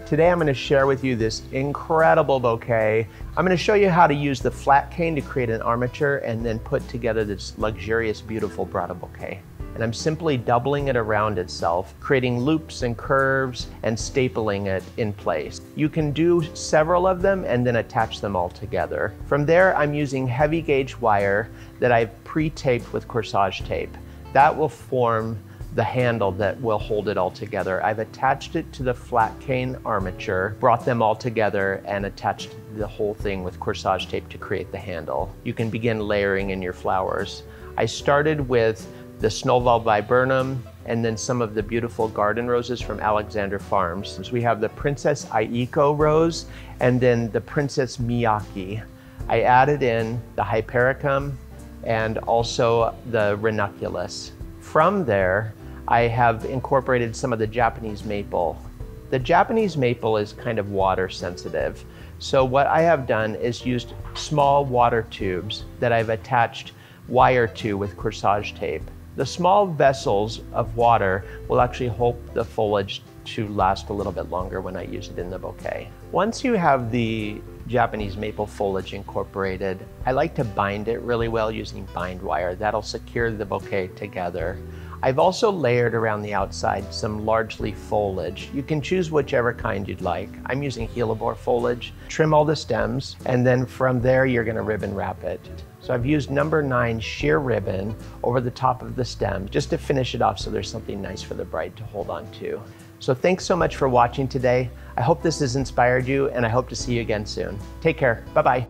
Today I'm going to share with you this incredible bouquet. I'm going to show you how to use the flat cane to create an armature and then put together this luxurious, beautiful bridal bouquet. And I'm simply doubling it around itself, creating loops and curves and stapling it in place. You can do several of them and then attach them all together. From there, I'm using heavy gauge wire that I've pre-taped with corsage tape. That will form the handle that will hold it all together. I've attached it to the flat cane armature, brought them all together and attached the whole thing with corsage tape to create the handle. You can begin layering in your flowers. I started with the snowball viburnum and then some of the beautiful garden roses from Alexander Farms. So we have the Princess Aiko rose and then the Princess Miyaki. I added in the hypericum and also the ranunculus. From there, I have incorporated some of the Japanese maple. The Japanese maple is kind of water sensitive. So what I have done is used small water tubes that I've attached wire to with corsage tape. The small vessels of water will actually hold the foliage to last a little bit longer when I use it in the bouquet. Once you have the Japanese maple foliage incorporated, I like to bind it really well using bind wire. That'll secure the bouquet together. I've also layered around the outside some large leaf foliage. You can choose whichever kind you'd like. I'm using hellebore foliage. Trim all the stems, and then from there you're gonna ribbon wrap it. So I've used number 9 sheer ribbon over the top of the stem just to finish it off so there's something nice for the bride to hold on to. So thanks so much for watching today. I hope this has inspired you and I hope to see you again soon. Take care, bye-bye.